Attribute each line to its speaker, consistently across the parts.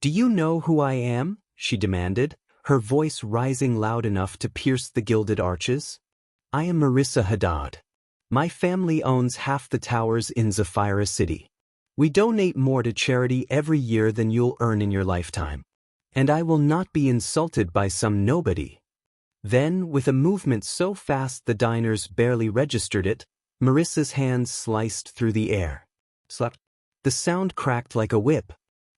Speaker 1: "Do you know who I am?" she demanded, her voice rising loud enough to pierce the gilded arches. "I am Marissa Haddad. My family owns half the towers in Zafira City. We donate more to charity every year than you'll earn in your lifetime. And I will not be insulted by some nobody." Then, with a movement so fast the diners barely registered it, Marissa's hands sliced through the air. Slap. The sound cracked like a whip.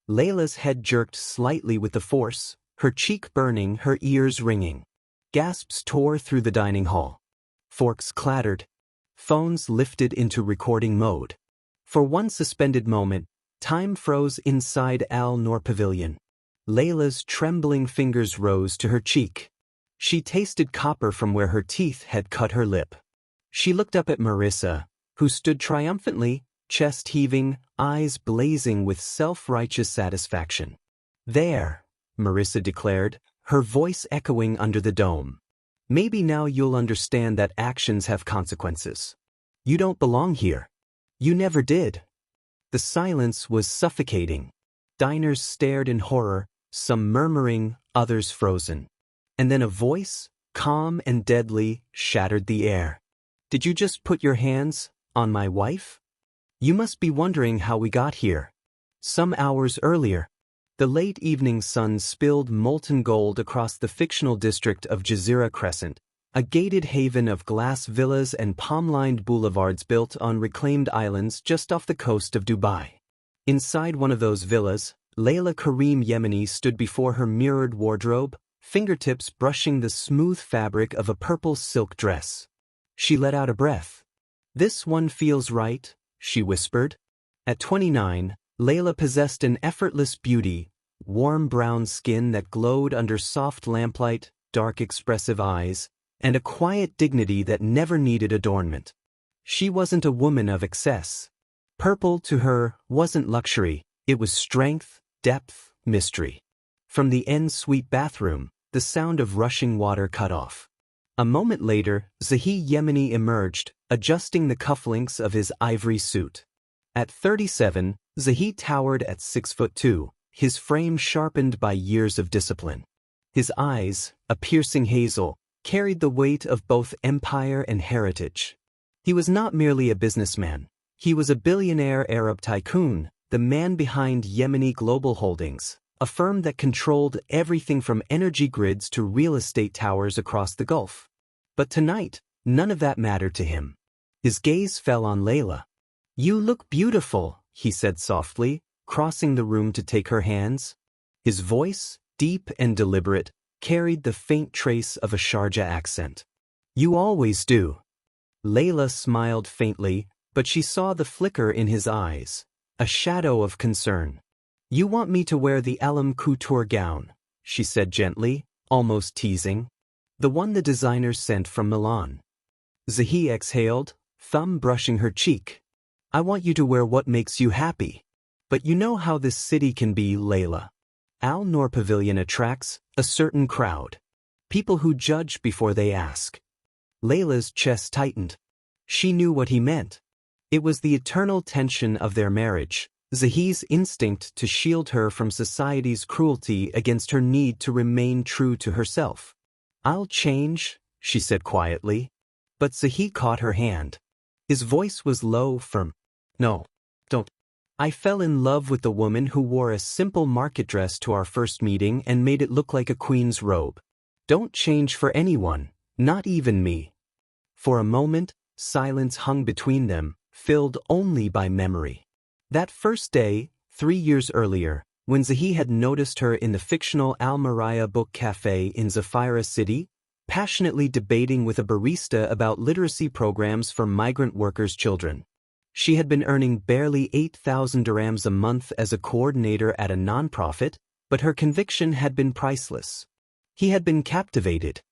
Speaker 1: Layla's head jerked slightly with the force, her cheek burning, her ears ringing. Gasps tore through the dining hall. Forks clattered. Phones lifted into recording mode. For one suspended moment, time froze inside Noor Pavilion. Layla's trembling fingers rose to her cheek. She tasted copper from where her teeth had cut her lip. She looked up at Marissa, who stood triumphantly, chest heaving, eyes blazing with self-righteous satisfaction. "There," Marissa declared, her voice echoing under the dome. "Maybe now you'll understand that actions have consequences. You don't belong here. You never did." The silence was suffocating. Diners stared in horror, some murmuring, others frozen. And then a voice, calm and deadly, shattered the air. "Did you just put your hands on my wife? You must be wondering how we got here. Some hours earlier, the late evening sun spilled molten gold across the fictional district of Jazeera Crescent, a gated haven of glass villas and palm-lined boulevards built on reclaimed islands just off the coast of Dubai. Inside one of those villas, Layla Karim Yemeni stood before her mirrored wardrobe, fingertips brushing the smooth fabric of a purple silk dress. She let out a breath. "This one feels right," she whispered. At 29, Layla possessed an effortless beauty, warm brown skin that glowed under soft lamplight, dark expressive eyes, and a quiet dignity that never needed adornment. She wasn't a woman of excess. Purple to her wasn't luxury, it was strength, depth, mystery. From the en-suite bathroom, the sound of rushing water cut off. A moment later, Zahi Yemeni emerged, adjusting the cufflinks of his ivory suit. At 37, Zahi towered at 6'2", his frame sharpened by years of discipline. His eyes, a piercing hazel, carried the weight of both empire and heritage. He was not merely a businessman. He was a billionaire Arab tycoon, the man behind Yemeni Global Holdings, a firm that controlled everything from energy grids to real estate towers across the Gulf. But tonight, none of that mattered to him. His gaze fell on Layla. "You look beautiful," he said softly, crossing the room to take her hands. His voice, deep and deliberate, carried the faint trace of a Sharjah accent. "You always do." Layla smiled faintly, but she saw the flicker in his eyes, a shadow of concern. "You want me to wear the Alam couture gown," she said gently, almost teasing. "The one the designers sent from Milan." Zahi exhaled, thumb brushing her cheek. "I want you to wear what makes you happy. But you know how this city can be, Layla. Noor Pavilion attracts a certain crowd. People who judge before they ask." Layla's chest tightened. She knew what he meant. It was the eternal tension of their marriage, Zahi's instinct to shield her from society's cruelty against her need to remain true to herself. "I'll change," she said quietly. But Zahi caught her hand. His voice was low, firm. "No, don't. I fell in love with the woman who wore a simple market dress to our first meeting and made it look like a queen's robe. Don't change for anyone, not even me." For a moment, silence hung between them, filled only by memory. That first day, 3 years earlier, when Zahi had noticed her in the fictional Al Maraya Book Cafe in Zafira City, passionately debating with a barista about literacy programs for migrant workers' children. She had been earning barely 8,000 dirhams a month as a coordinator at a nonprofit, but her conviction had been priceless. He had been captivated.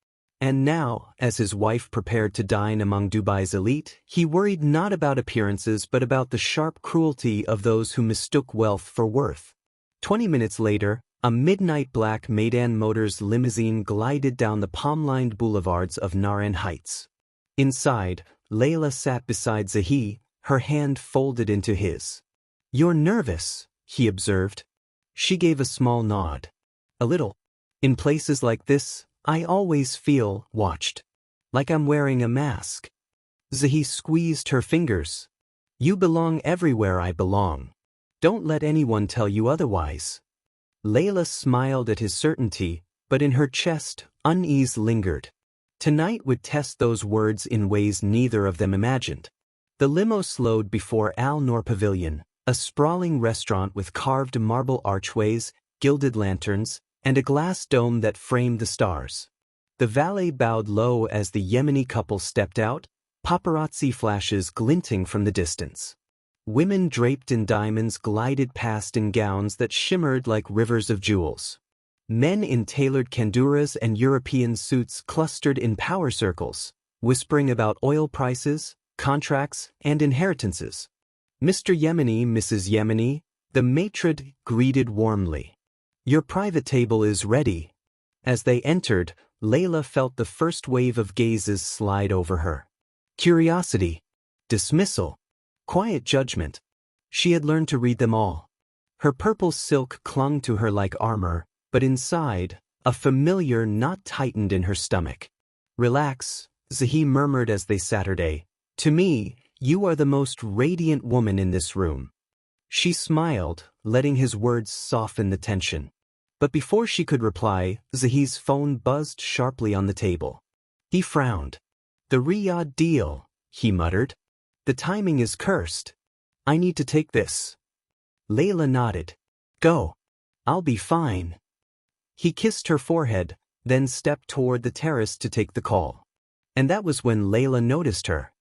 Speaker 1: And now, as his wife prepared to dine among Dubai's elite, he worried not about appearances but about the sharp cruelty of those who mistook wealth for worth. 20 minutes later, a midnight black Meydan Motors limousine glided down the palm-lined boulevards of Naren Heights. Inside, Layla sat beside Zahi, her hand folded into his. "You're nervous," he observed. She gave a small nod. A little. In places like this, I always feel watched. Like I'm wearing a mask. Zahi squeezed her fingers. You belong everywhere I belong. Don't let anyone tell you otherwise. Layla smiled at his certainty, but in her chest, unease lingered. Tonight would test those words in ways neither of them imagined. The limo slowed before Noor Pavilion, a sprawling restaurant with carved marble archways, gilded lanterns, and a glass dome that framed the stars. The valet bowed low as the Yemeni couple stepped out, paparazzi flashes glinting from the distance. Women draped in diamonds glided past in gowns that shimmered like rivers of jewels. Men in tailored kanduras and European suits clustered in power circles, whispering about oil prices, contracts, and inheritances. Mr. Yemeni, Mrs. Yemeni, the maitre greeted warmly. Your private table is ready. As they entered, Layla felt the first wave of gazes slide over her. Curiosity, dismissal, quiet judgment. She had learned to read them all. Her purple silk clung to her like armor, but inside, a familiar knot tightened in her stomach. Relax, Zahi murmured as they Saturday. To me, you are the most radiant woman in this room. She smiled, letting his words soften the tension. But before she could reply, Zahi's phone buzzed sharply on the table. He frowned. The Riyadh deal, he muttered. The timing is cursed. I need to take this. Layla nodded. Go. I'll be fine. He kissed her forehead, then stepped toward the terrace to take the call. And that was when Layla noticed her.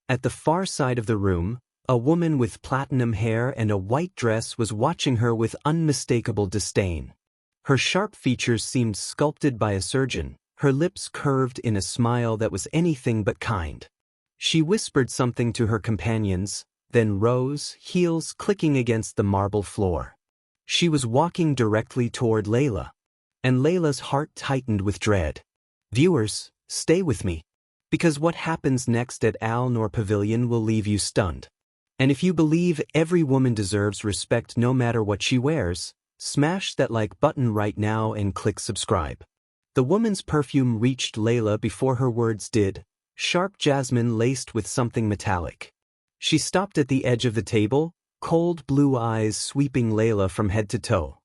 Speaker 1: At the far side of the room, a woman with platinum hair and a white dress was watching her with unmistakable disdain. Her sharp features seemed sculpted by a surgeon, her lips curved in a smile that was anything but kind. She whispered something to her companions, then rose, heels clicking against the marble floor. She was walking directly toward Layla. And Layla's heart tightened with dread. Viewers, stay with me. Because what happens next at Noor Pavilion will leave you stunned. And if you believe every woman deserves respect no matter what she wears, smash that like button right now and click subscribe. The woman's perfume reached Layla before her words did, sharp jasmine laced with something metallic. She stopped at the edge of the table, cold blue eyes sweeping Layla from head to toe.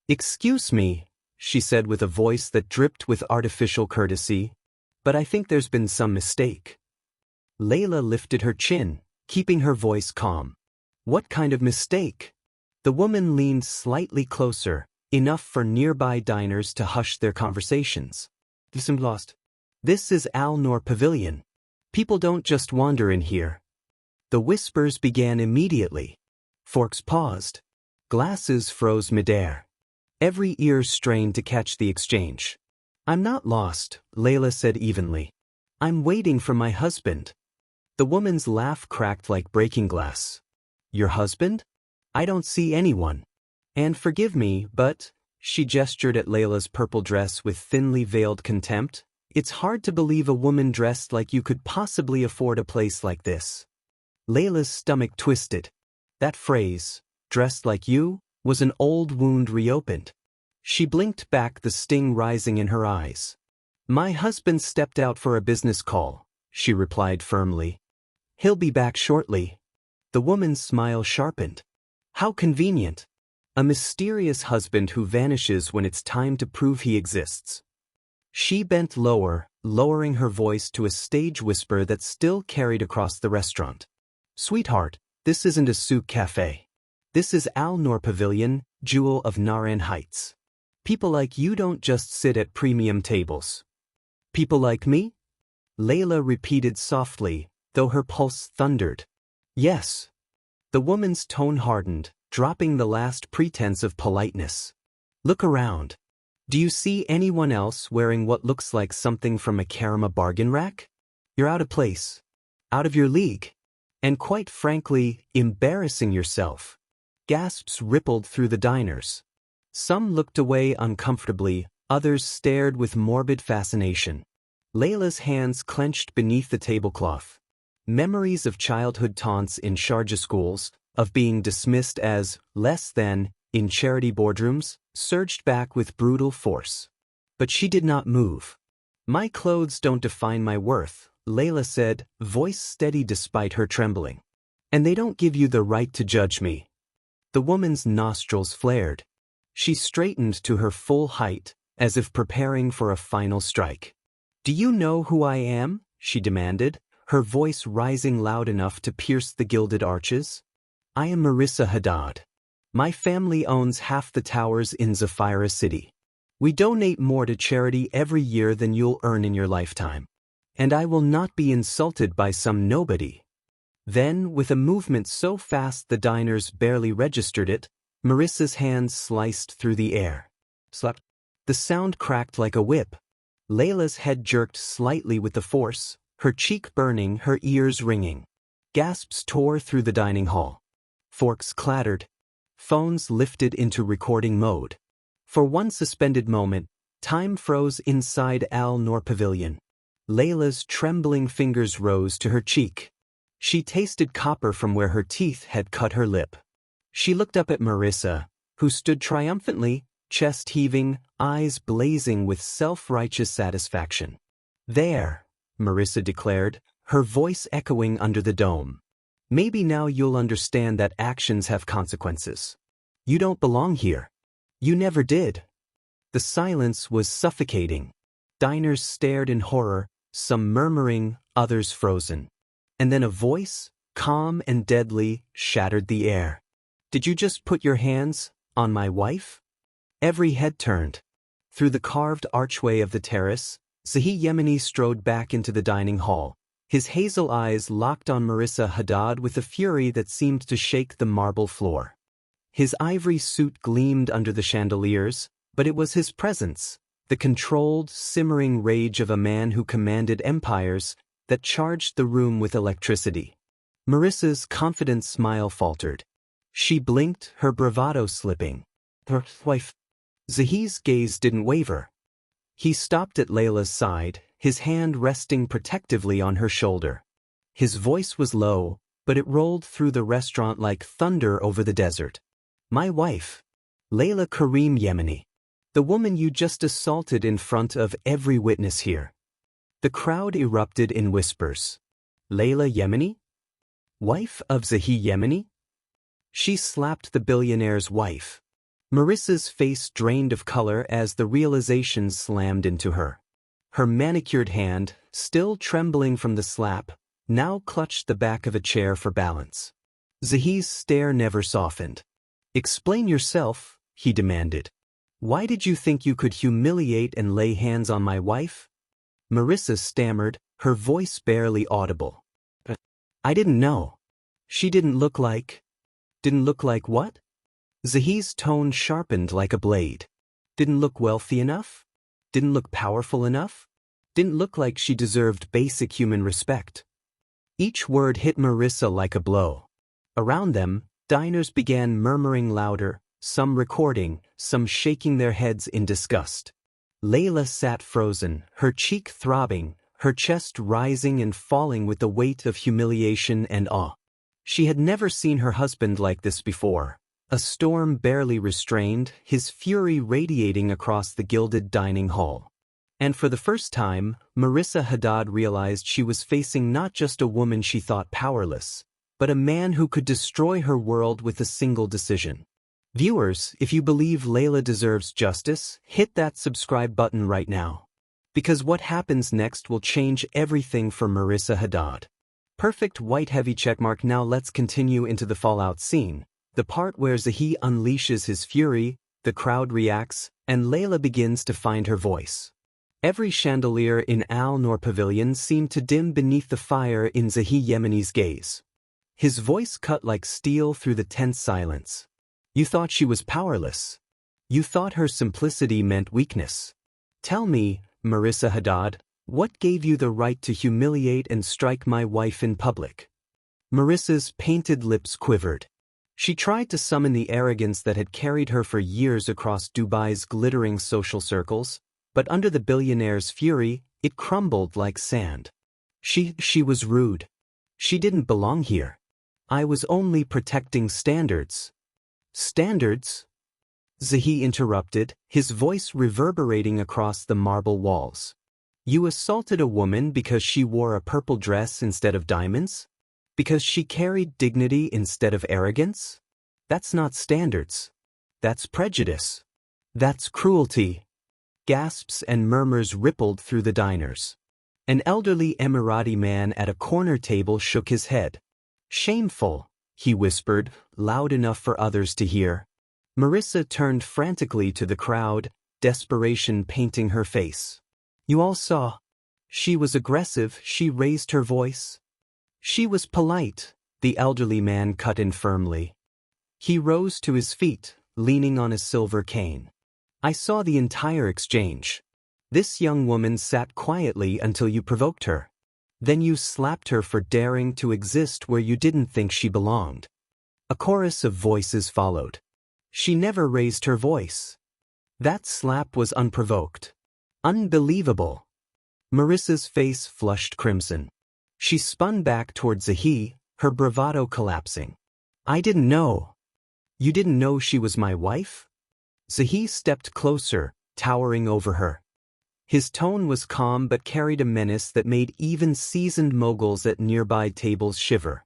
Speaker 1: Excuse me, she said with a voice that dripped with artificial courtesy, but I think there's been some mistake. Layla lifted her chin, keeping her voice calm. What kind of mistake? The woman leaned slightly closer, enough for nearby diners to hush their conversations. You seemed lost. This is Noor Pavilion. People don't just wander in here. The whispers began immediately. Forks paused. Glasses froze midair. Every ear strained to catch the exchange. I'm not lost, Layla said evenly. I'm waiting for my husband. The woman's laugh cracked like breaking glass. Your husband? I don't see anyone. And forgive me, but, she gestured at Layla's purple dress with thinly veiled contempt, it's hard to believe a woman dressed like you could possibly afford a place like this. Layla's stomach twisted. That phrase, dressed like you, was an old wound reopened. She blinked back, the sting rising in her eyes. My husband stepped out for a business call, she replied firmly. He'll be back shortly. The woman's smile sharpened. How convenient. A mysterious husband who vanishes when it's time to prove he exists. She bent lower, lowering her voice to a stage whisper that still carried across the restaurant. Sweetheart, this isn't a souk cafe. This is Noor Pavilion, jewel of Naran Heights. People like you don't just sit at premium tables. People like me? Layla repeated softly, though her pulse thundered. Yes. The woman's tone hardened, dropping the last pretense of politeness. Look around. Do you see anyone else wearing what looks like something from a Karama bargain rack? You're out of place. Out of your league. And quite frankly, embarrassing yourself. Gasps rippled through the diners. Some looked away uncomfortably, others stared with morbid fascination. Layla's hands clenched beneath the tablecloth. Memories of childhood taunts in Sharjah schools, of being dismissed as less than, in charity boardrooms, surged back with brutal force. But she did not move. "My clothes don't define my worth," Layla said, voice steady despite her trembling. "And they don't give you the right to judge me." The woman's nostrils flared. She straightened to her full height, as if preparing for a final strike. "Do you know who I am?" she demanded, her voice rising loud enough to pierce the gilded arches. "I am Marissa Haddad. My family owns half the towers in Zafira City. We donate more to charity every year than you'll earn in your lifetime. And I will not be insulted by some nobody." Then, with a movement so fast the diners barely registered it, Marissa's hands sliced through the air. Slap. The sound cracked like a whip. Layla's head jerked slightly with the force, her cheek burning, her ears ringing. Gasps tore through the dining hall. Forks clattered. Phones lifted into recording mode. For one suspended moment, time froze inside Noor Pavilion. Layla's trembling fingers rose to her cheek. She tasted copper from where her teeth had cut her lip. She looked up at Marissa, who stood triumphantly, chest heaving, eyes blazing with self-righteous satisfaction. "There," Marissa declared, her voice echoing under the dome. "Maybe now you'll understand that actions have consequences. You don't belong here. You never did." The silence was suffocating. Diners stared in horror, some murmuring, others frozen. And then a voice, calm and deadly, shattered the air. "Did you just put your hands on my wife?" Every head turned. Through the carved archway of the terrace, Zahi Yemeni strode back into the dining hall, his hazel eyes locked on Marissa Haddad with a fury that seemed to shake the marble floor. His ivory suit gleamed under the chandeliers, but it was his presence, the controlled, simmering rage of a man who commanded empires, that charged the room with electricity. Marissa's confident smile faltered. She blinked, her bravado slipping. "Her wife." Zahi's gaze didn't waver. He stopped at Layla's side, his hand resting protectively on her shoulder. His voice was low, but it rolled through the restaurant like thunder over the desert. "My wife, Layla Karim Yemeni. The woman you just assaulted in front of every witness here." The crowd erupted in whispers. "Layla Yemeni? Wife of Zahi Yemeni?" She slapped the billionaire's wife. Marissa's face drained of color as the realization slammed into her. Her manicured hand, still trembling from the slap, now clutched the back of a chair for balance. Zahi's stare never softened. "Explain yourself," he demanded. "Why did you think you could humiliate and lay hands on my wife?" Marissa stammered, her voice barely audible. "I didn't know. She didn't look like..." "Didn't look like what?" Zahi's tone sharpened like a blade. "Didn't look wealthy enough? Didn't look powerful enough? Didn't look like she deserved basic human respect." Each word hit Marissa like a blow. Around them, diners began murmuring louder, some recording, some shaking their heads in disgust. Layla sat frozen, her cheek throbbing, her chest rising and falling with the weight of humiliation and awe. She had never seen her husband like this before, a storm barely restrained, his fury radiating across the gilded dining hall. And for the first time, Marissa Haddad realized she was facing not just a woman she thought powerless, but a man who could destroy her world with a single decision. Viewers, if you believe Layla deserves justice, hit that subscribe button right now. Because what happens next will change everything for Marissa Haddad. Perfect white heavy checkmark. Now let's continue into the fallout scene, the part where Zahi unleashes his fury, the crowd reacts, and Layla begins to find her voice. Every chandelier in Noor Pavilion seemed to dim beneath the fire in Zahi Yemeni's gaze. His voice cut like steel through the tense silence. "You thought she was powerless. You thought her simplicity meant weakness. Tell me, Marissa Haddad, what gave you the right to humiliate and strike my wife in public?" Marissa's painted lips quivered. She tried to summon the arrogance that had carried her for years across Dubai's glittering social circles, but under the billionaire's fury, it crumbled like sand. She was rude. She didn't belong here. I was only protecting standards." "Standards?" Zahi interrupted, his voice reverberating across the marble walls. You assaulted a woman because she wore a purple dress instead of diamonds? Because she carried dignity instead of arrogance? That's not standards. That's prejudice. That's cruelty. Gasps and murmurs rippled through the diners. An elderly Emirati man at a corner table shook his head. Shameful, he whispered, loud enough for others to hear. Marissa turned frantically to the crowd, desperation painting her face. You all saw. She was aggressive, she raised her voice. She was polite, the elderly man cut in firmly. He rose to his feet, leaning on a silver cane. I saw the entire exchange. This young woman sat quietly until you provoked her. Then you slapped her for daring to exist where you didn't think she belonged. A chorus of voices followed. She never raised her voice. That slap was unprovoked. Unbelievable. Marissa's face flushed crimson. She spun back toward Zahi, her bravado collapsing. I didn't know. You didn't know she was my wife? Zahi stepped closer, towering over her. His tone was calm but carried a menace that made even seasoned moguls at nearby tables shiver.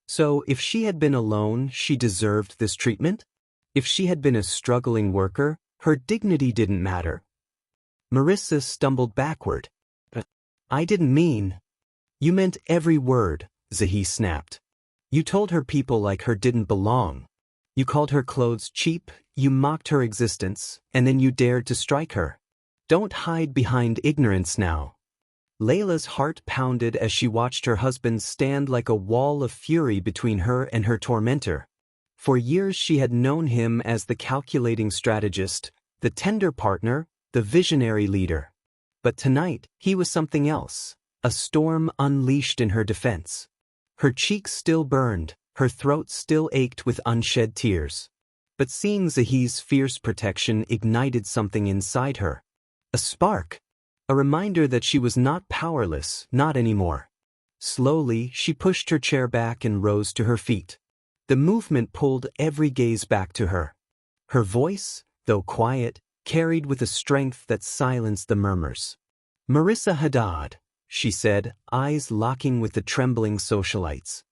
Speaker 1: So, if she had been alone, she deserved this treatment? If she had been a struggling worker, her dignity didn't matter. Marissa stumbled backward. I didn't mean. You meant every word, Zahi snapped. You told her people like her didn't belong. You called her clothes cheap, you mocked her existence, and then you dared to strike her. Don't hide behind ignorance now. Layla's heart pounded as she watched her husband stand like a wall of fury between her and her tormentor. For years she had known him as the calculating strategist, the tender partner, the visionary leader. But tonight, he was something else, a storm unleashed in her defense. Her cheeks still burned, her throat still ached with unshed tears. But seeing Zahi's fierce protection ignited something inside her. A spark. A reminder that she was not powerless, not anymore. Slowly, she pushed her chair back and rose to her feet. The movement pulled every gaze back to her. Her voice, though quiet, carried with a strength that silenced the murmurs. Marissa Haddad, she said, eyes locking with the trembling socialites.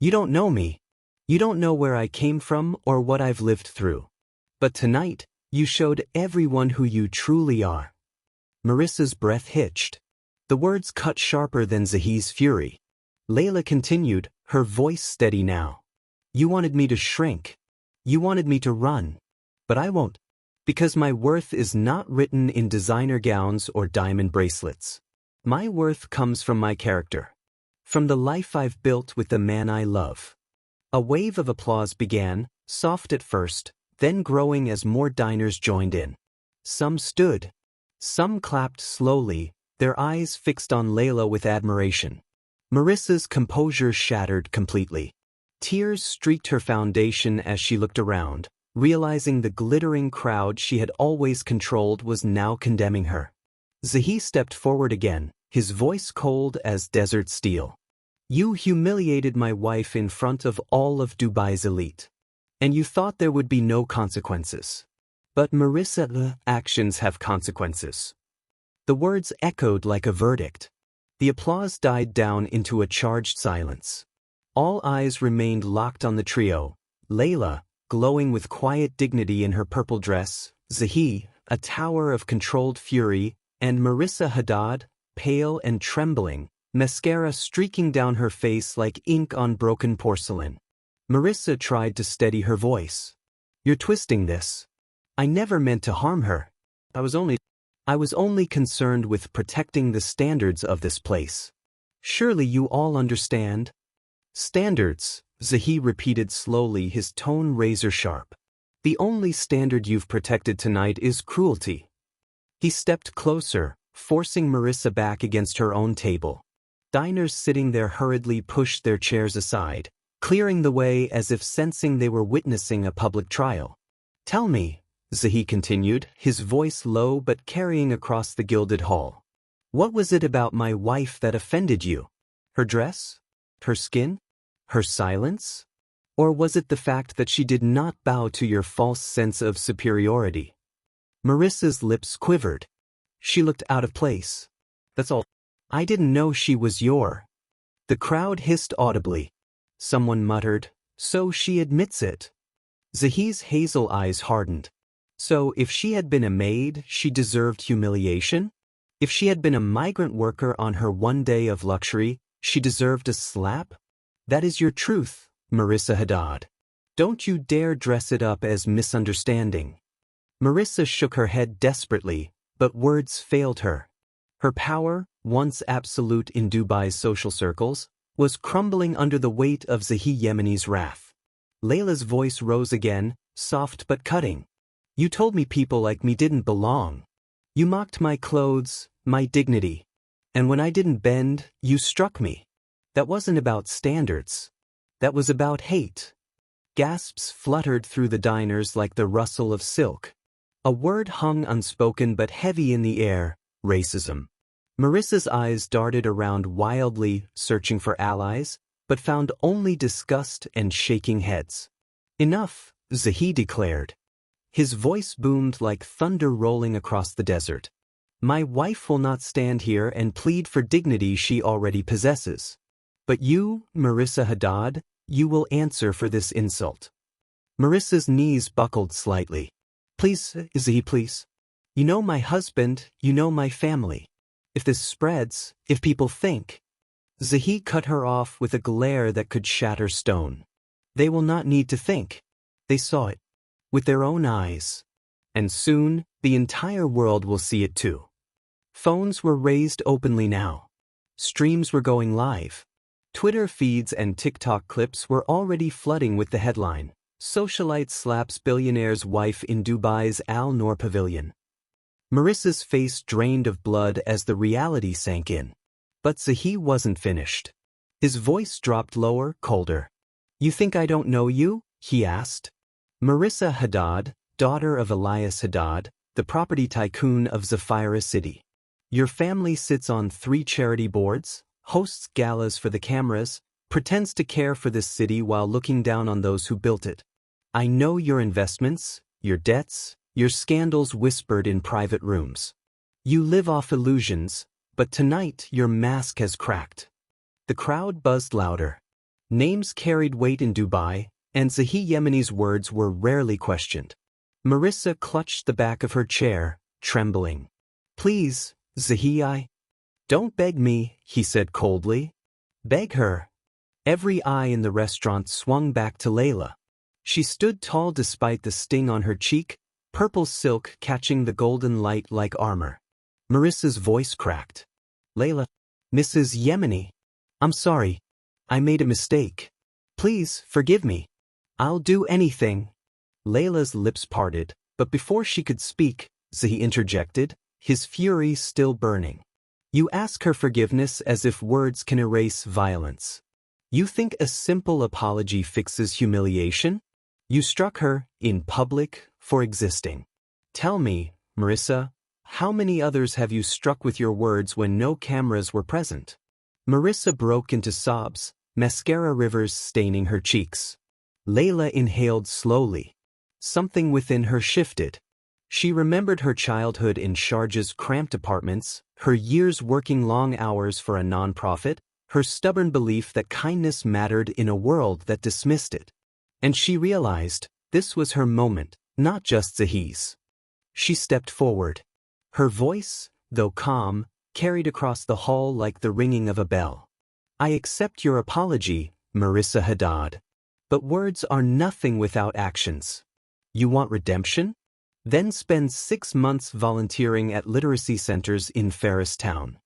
Speaker 1: You don't know me. You don't know where I came from or what I've lived through. But tonight, you showed everyone who you truly are. Marissa's breath hitched. The words cut sharper than Zahi's fury. Layla continued, her voice steady now. You wanted me to shrink. You wanted me to run. But I won't. Because my worth is not written in designer gowns or diamond bracelets. My worth comes from my character. From the life I've built with the man I love. A wave of applause began, soft at first, then growing as more diners joined in. Some stood. Some clapped slowly, their eyes fixed on Layla with admiration. Marissa's composure shattered completely. Tears streaked her foundation as she looked around, realizing the glittering crowd she had always controlled was now condemning her. Zahi stepped forward again, his voice cold as desert steel. You humiliated my wife in front of all of Dubai's elite. And you thought there would be no consequences. But Marissa, the actions have consequences. The words echoed like a verdict. The applause died down into a charged silence. All eyes remained locked on the trio, Layla, glowing with quiet dignity in her purple dress, Zahi, a tower of controlled fury, and Marissa Haddad, pale and trembling, mascara streaking down her face like ink on broken porcelain. Marissa tried to steady her voice. You're twisting this. I never meant to harm her. I was only concerned with protecting the standards of this place. Surely you all understand? Standards, Zahi repeated slowly, his tone razor-sharp. The only standard you've protected tonight is cruelty. He stepped closer, forcing Marissa back against her own table. Diners sitting there hurriedly pushed their chairs aside, clearing the way as if sensing they were witnessing a public trial. Tell me, Zahi continued, his voice low but carrying across the gilded hall. What was it about my wife that offended you? Her dress? Her skin? Her silence? Or was it the fact that she did not bow to your false sense of superiority? Marissa's lips quivered. She looked out of place. That's all. I didn't know she was your. The crowd hissed audibly. Someone muttered, so she admits it. Zahi's hazel eyes hardened. So if she had been a maid, she deserved humiliation? If she had been a migrant worker on her one day of luxury, she deserved a slap? That is your truth, Marissa Haddad. Don't you dare dress it up as misunderstanding. Marissa shook her head desperately, but words failed her. Her power, once absolute in Dubai's social circles, was crumbling under the weight of Zahi Yemeni's wrath. Layla's voice rose again, soft but cutting. You told me people like me didn't belong. You mocked my clothes, my dignity. And when I didn't bend, you struck me. That wasn't about standards. That was about hate. Gasps fluttered through the diners like the rustle of silk. A word hung unspoken but heavy in the air, racism. Marissa's eyes darted around wildly, searching for allies, but found only disgust and shaking heads. Enough, Zahi declared. His voice boomed like thunder rolling across the desert. My wife will not stand here and plead for dignity she already possesses. But you, Marissa Haddad, you will answer for this insult. Marissa's knees buckled slightly. Please, Zahi, please. You know my husband, you know my family. If this spreads, if people think. Zahi cut her off with a glare that could shatter stone. They will not need to think. They saw it. With their own eyes. And soon, the entire world will see it too. Phones were raised openly now. Streams were going live. Twitter feeds and TikTok clips were already flooding with the headline, Socialite slaps billionaire's wife in Dubai's Noor Pavilion. Marissa's face drained of blood as the reality sank in. But Zahi wasn't finished. His voice dropped lower, colder. You think I don't know you? He asked. Marissa Haddad, daughter of Elias Haddad, the property tycoon of Zafira City. Your family sits on 3 charity boards, hosts galas for the cameras, pretends to care for this city while looking down on those who built it. I know your investments, your debts, your scandals whispered in private rooms. You live off illusions, but tonight your mask has cracked. The crowd buzzed louder. Names carried weight in Dubai, and Zahi Yemeni's words were rarely questioned. Marissa clutched the back of her chair, trembling. Please, Zahi, don't beg me, he said coldly. Beg her. Every eye in the restaurant swung back to Layla. She stood tall despite the sting on her cheek, purple silk catching the golden light like armor. Marissa's voice cracked. Layla, Mrs. Yemeni. I'm sorry. I made a mistake. Please, forgive me. I'll do anything. Layla's lips parted, but before she could speak, Zahi interjected, his fury still burning. You ask her forgiveness as if words can erase violence. You think a simple apology fixes humiliation? You struck her, in public, for existing. Tell me, Marissa, how many others have you struck with your words when no cameras were present? Marissa broke into sobs, mascara rivers staining her cheeks. Layla inhaled slowly. Something within her shifted. She remembered her childhood in Sharjah's cramped apartments, her years working long hours for a non-profit, her stubborn belief that kindness mattered in a world that dismissed it. And she realized, this was her moment, not just Zahi's. She stepped forward. Her voice, though calm, carried across the hall like the ringing of a bell. I accept your apology, Marissa Haddad. But words are nothing without actions. You want redemption? Then spend 6 months volunteering at literacy centers in Ferris Town.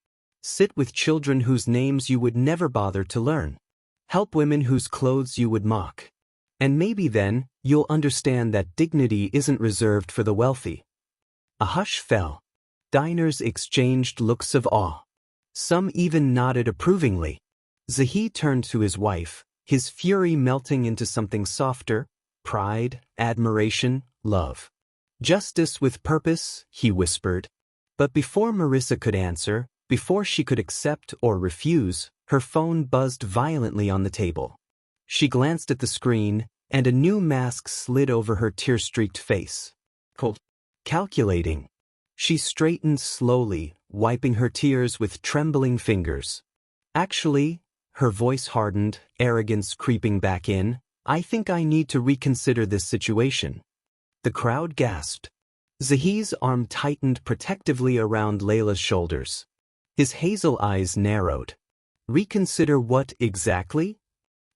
Speaker 1: Sit with children whose names you would never bother to learn. Help women whose clothes you would mock. And maybe then, you'll understand that dignity isn't reserved for the wealthy. A hush fell. Diners exchanged looks of awe. Some even nodded approvingly. Zahi turned to his wife, his fury melting into something softer, pride, admiration, love. Justice with purpose, he whispered. But before Marissa could answer, before she could accept or refuse, her phone buzzed violently on the table. She glanced at the screen, and a new mask slid over her tear-streaked face. Cold. Calculating. She straightened slowly, wiping her tears with trembling fingers. Actually, her voice hardened, arrogance creeping back in, I think I need to reconsider this situation. The crowd gasped. Zahi's arm tightened protectively around Layla's shoulders. His hazel eyes narrowed. Reconsider what exactly?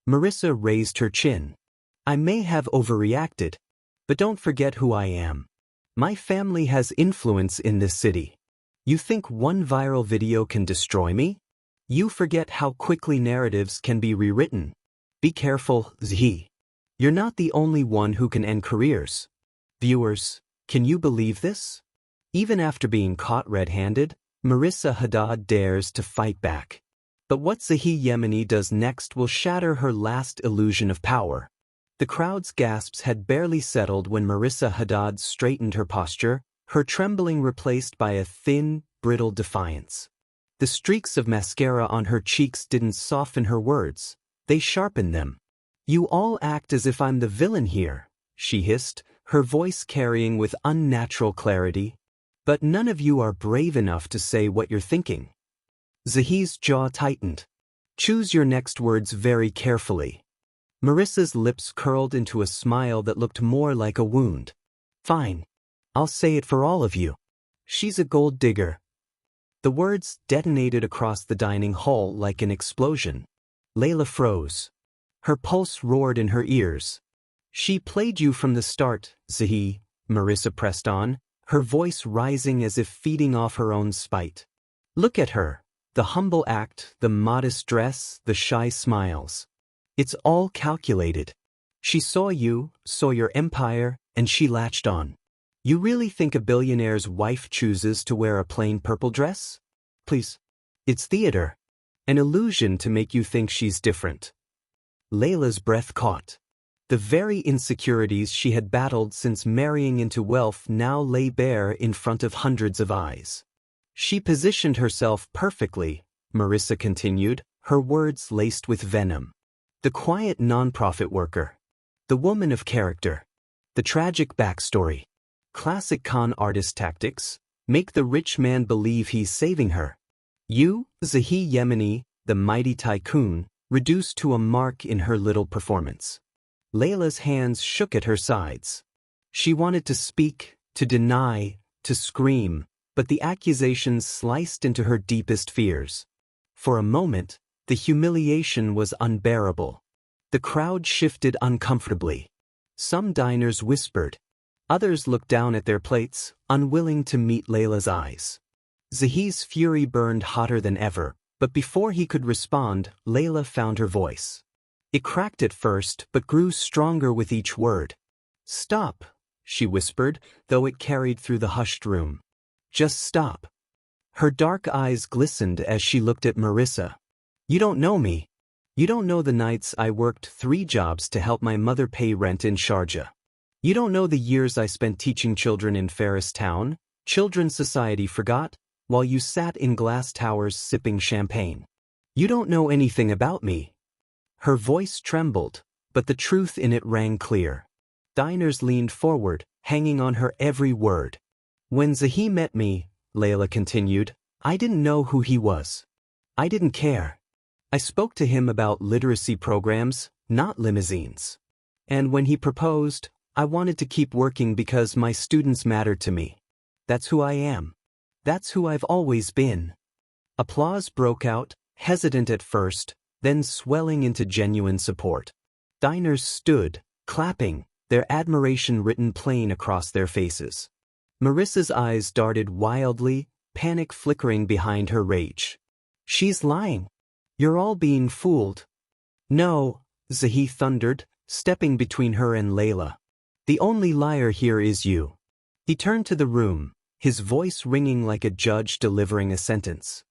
Speaker 1: Marissa raised her chin. I may have overreacted, but don't forget who I am. My family has influence in this city. You think one viral video can destroy me? You forget how quickly narratives can be rewritten. Be careful, Zahi. You're not the only one who can end careers. Viewers, can you believe this? Even after being caught red-handed, Marissa Haddad dares to fight back. But what Zahi Yemeni does next will shatter her last illusion of power. The crowd's gasps had barely settled when Marissa Haddad straightened her posture, her trembling replaced by a thin, brittle defiance. The streaks of mascara on her cheeks didn't soften her words, they sharpened them. You all act as if I'm the villain here, she hissed, her voice carrying with unnatural clarity. But none of you are brave enough to say what you're thinking. Zahi's jaw tightened. Choose your next words very carefully. Marissa's lips curled into a smile that looked more like a wound. Fine. I'll say it for all of you. She's a gold digger. The words detonated across the dining hall like an explosion. Layla froze. Her pulse roared in her ears. She played you from the start, Zahi, Marissa pressed on, her voice rising as if feeding off her own spite. Look at her, the humble act, the modest dress, the shy smiles. It's all calculated. She saw you, saw your empire, and she latched on. You really think a billionaire's wife chooses to wear a plain purple dress? Please. It's theater. An illusion to make you think she's different. Layla's breath caught. The very insecurities she had battled since marrying into wealth now lay bare in front of hundreds of eyes. She positioned herself perfectly, Marissa continued, her words laced with venom. The quiet nonprofit worker. The woman of character. The tragic backstory. Classic con artist tactics. Make the rich man believe he's saving her. You, Zahi Yemeni, the mighty tycoon, reduced to a mark in her little performance. Layla's hands shook at her sides. She wanted to speak, to deny, to scream, but the accusations sliced into her deepest fears. For a moment, the humiliation was unbearable. The crowd shifted uncomfortably. Some diners whispered. Others looked down at their plates, unwilling to meet Layla's eyes. Zahi's fury burned hotter than ever, but before he could respond, Layla found her voice. It cracked at first, but grew stronger with each word. Stop, she whispered, though it carried through the hushed room. Just stop. Her dark eyes glistened as she looked at Marissa. You don't know me. You don't know the nights I worked 3 jobs to help my mother pay rent in Sharjah. You don't know the years I spent teaching children in Ferris Town, Children's Society forgot, while you sat in glass towers sipping champagne. You don't know anything about me. Her voice trembled, but the truth in it rang clear. Diners leaned forward, hanging on her every word. When Zahi met me, Layla continued, I didn't know who he was. I didn't care. I spoke to him about literacy programs, not limousines. And when he proposed, I wanted to keep working because my students mattered to me. That's who I am. That's who I've always been. Applause broke out, hesitant at first, then swelling into genuine support. Diners stood, clapping, their admiration written plain across their faces. Marissa's eyes darted wildly, panic flickering behind her rage. She's lying. You're all being fooled. No, Zahi thundered, stepping between her and Layla. The only liar here is you. He turned to the room, his voice ringing like a judge delivering a sentence.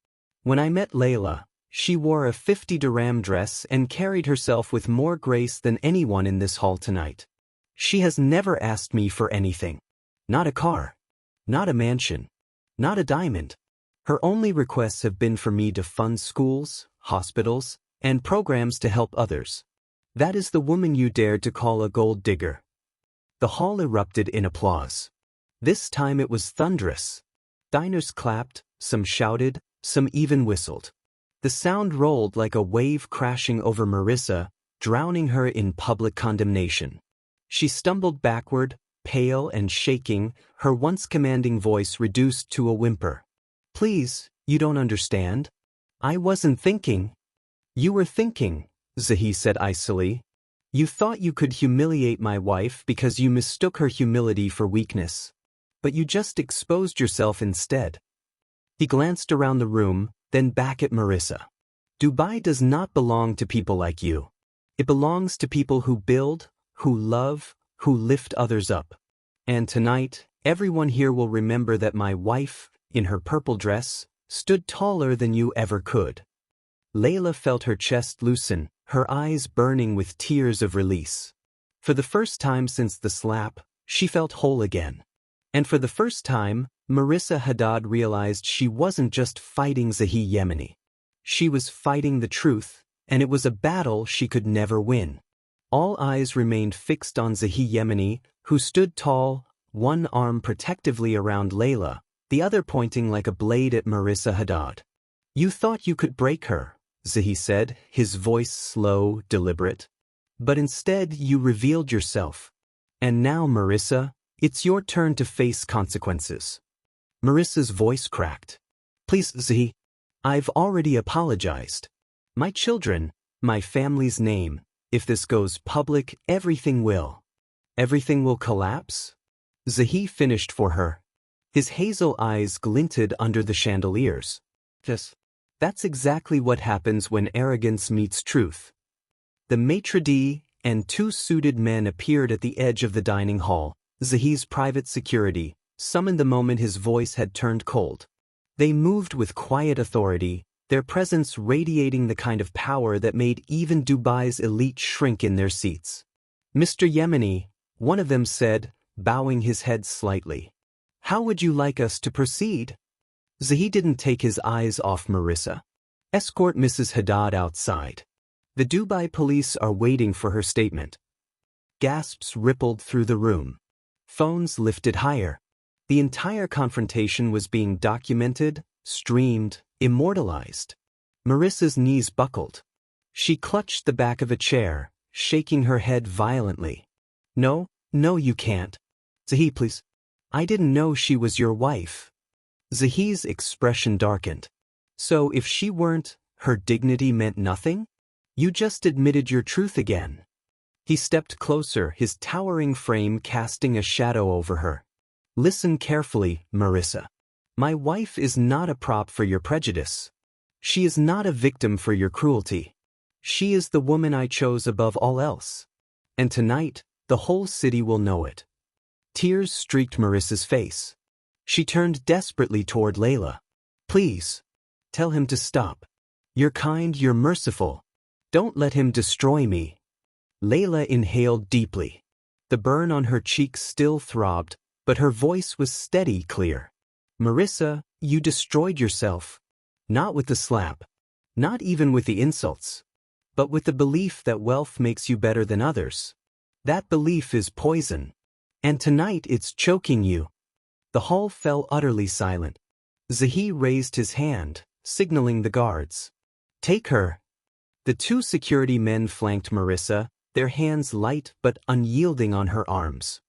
Speaker 1: When I met Layla, she wore a 50 dirham dress and carried herself with more grace than anyone in this hall tonight. She has never asked me for anything. Not a car. Not a mansion. Not a diamond. Her only requests have been for me to fund schools, hospitals, and programs to help others. That is the woman you dared to call a gold digger. The hall erupted in applause. This time it was thunderous. Diners clapped, some shouted, some even whistled. The sound rolled like a wave crashing over Marissa, drowning her in public condemnation. She stumbled backward, pale and shaking, her once commanding voice reduced to a whimper. Please, you don't understand. I wasn't thinking. You were thinking, Zahi said icily. You thought you could humiliate my wife because you mistook her humility for weakness. But you just exposed yourself instead. He glanced around the room, then back at Marissa. Dubai does not belong to people like you. It belongs to people who build, who love, who lift others up. And tonight, everyone here will remember that my wife, in her purple dress, stood taller than you ever could. Layla felt her chest loosen, her eyes burning with tears of release. For the first time since the slap, she felt whole again. And for the first time, Marissa Haddad realized she wasn't just fighting Zahi Yemeni. She was fighting the truth, and it was a battle she could never win. All eyes remained fixed on Zahi Yemeni, who stood tall, one arm protectively around Layla, the other pointing like a blade at Marissa Haddad. You thought you could break her, Zahi said, his voice slow, deliberate. But instead you revealed yourself. And now, Marissa, it's your turn to face consequences. Marissa's voice cracked. Please, Zahi. I've already apologized. My children, my family's name, if this goes public, everything will. Everything will collapse? Zahi finished for her. His hazel eyes glinted under the chandeliers. That's exactly what happens when arrogance meets truth. The maitre d' and two suited men appeared at the edge of the dining hall, Zahi's private security, summoned the moment his voice had turned cold. They moved with quiet authority, their presence radiating the kind of power that made even Dubai's elite shrink in their seats. Mr. Yemeni, one of them said, bowing his head slightly. How would you like us to proceed? Zahi didn't take his eyes off Marissa. Escort Mrs. Haddad outside. The Dubai police are waiting for her statement. Gasps rippled through the room. Phones lifted higher. The entire confrontation was being documented, streamed, immortalized. Marissa's knees buckled. She clutched the back of a chair, shaking her head violently. No, you can't. Zahi, please. I didn't know she was your wife. Zahi's expression darkened. So if she weren't, her dignity meant nothing? You just admitted your truth again. He stepped closer, his towering frame casting a shadow over her. Listen carefully, Marissa. My wife is not a prop for your prejudice. She is not a victim for your cruelty. She is the woman I chose above all else. And tonight, the whole city will know it. Tears streaked Marissa's face. She turned desperately toward Layla. Please, tell him to stop. You're kind, you're merciful. Don't let him destroy me. Layla inhaled deeply. The burn on her cheeks still throbbed, but her voice was steady, clear. Marissa, you destroyed yourself. Not with the slap. Not even with the insults. But with the belief that wealth makes you better than others. That belief is poison. And tonight it's choking you. The hall fell utterly silent. Zahi raised his hand, signaling the guards. Take her. The two security men flanked Marissa, their hands light but unyielding on her arms.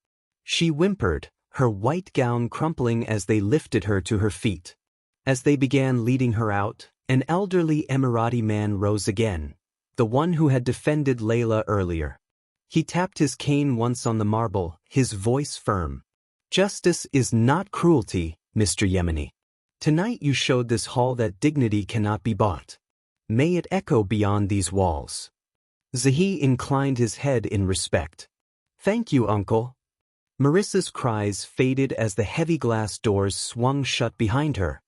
Speaker 1: She whimpered, her white gown crumpling as they lifted her to her feet. As they began leading her out, an elderly Emirati man rose again, the one who had defended Layla earlier. He tapped his cane once on the marble, his voice firm. Justice is not cruelty, Mr. Yemeni. Tonight you showed this hall that dignity cannot be bought. May it echo beyond these walls. Zahi inclined his head in respect. Thank you, uncle. Marissa's cries faded as the heavy glass doors swung shut behind her.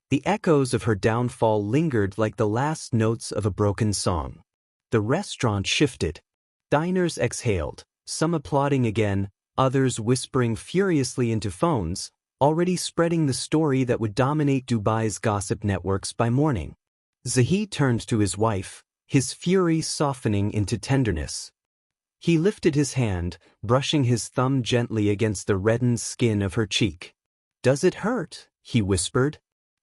Speaker 1: The echoes of her downfall lingered like the last notes of a broken song. The restaurant shifted. Diners exhaled, some applauding again, others whispering furiously into phones, already spreading the story that would dominate Dubai's gossip networks by morning. Zahi turned to his wife, his fury softening into tenderness. He lifted his hand, brushing his thumb gently against the reddened skin of her cheek. "Does it hurt?" he whispered.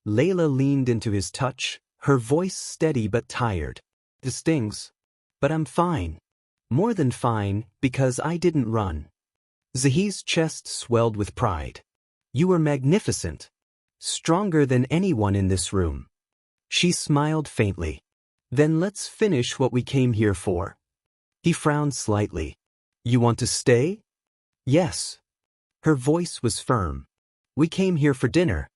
Speaker 1: Layla leaned into his touch, her voice steady but tired. "It stings. But I'm fine. More than fine, because I didn't run." Zahi's chest swelled with pride. "You were magnificent. Stronger than anyone in this room." She smiled faintly. "Then let's finish what we came here for." He frowned slightly. "You want to stay?" "Yes." Her voice was firm. "We came here for dinner.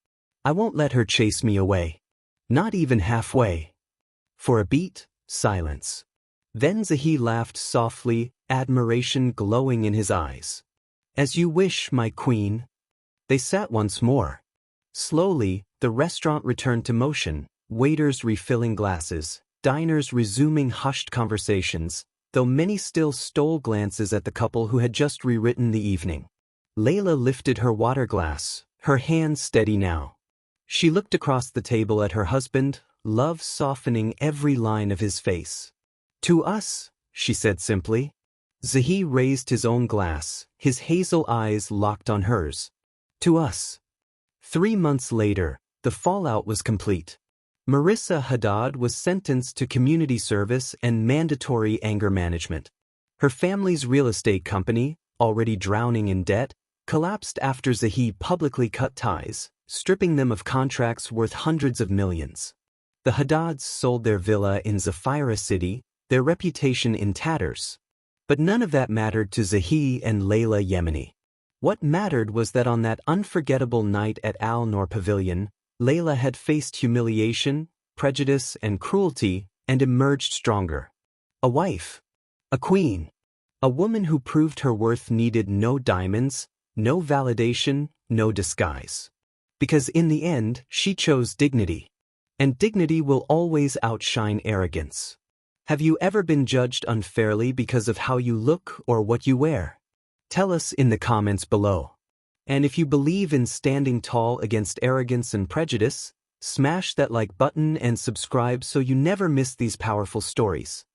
Speaker 1: I won't let her chase me away. Not even halfway." For a beat, silence. Then Zahi laughed softly, admiration glowing in his eyes. "As you wish, my queen." They sat once more. Slowly, the restaurant returned to motion, waiters refilling glasses, diners resuming hushed conversations, though many still stole glances at the couple who had just rewritten the evening. Layla lifted her water glass, her hand steady now. She looked across the table at her husband, love softening every line of his face. "To us," she said simply. Zahi raised his own glass, his hazel eyes locked on hers. "To us." 3 months later, the fallout was complete. Marissa Haddad was sentenced to community service and mandatory anger management. Her family's real estate company, already drowning in debt, collapsed after Zahi publicly cut ties, stripping them of contracts worth hundreds of millions. The Haddads sold their villa in Zafira City, their reputation in tatters. But none of that mattered to Zahi and Layla Yemeni. What mattered was that on that unforgettable night at Noor Pavilion, Layla had faced humiliation, prejudice, and cruelty, and emerged stronger. A wife. A queen. A woman who proved her worth needed no diamonds, no validation, no disguise. Because in the end, she chose dignity. And dignity will always outshine arrogance. Have you ever been judged unfairly because of how you look or what you wear? Tell us in the comments below. And if you believe in standing tall against arrogance and prejudice, smash that like button and subscribe so you never miss these powerful stories.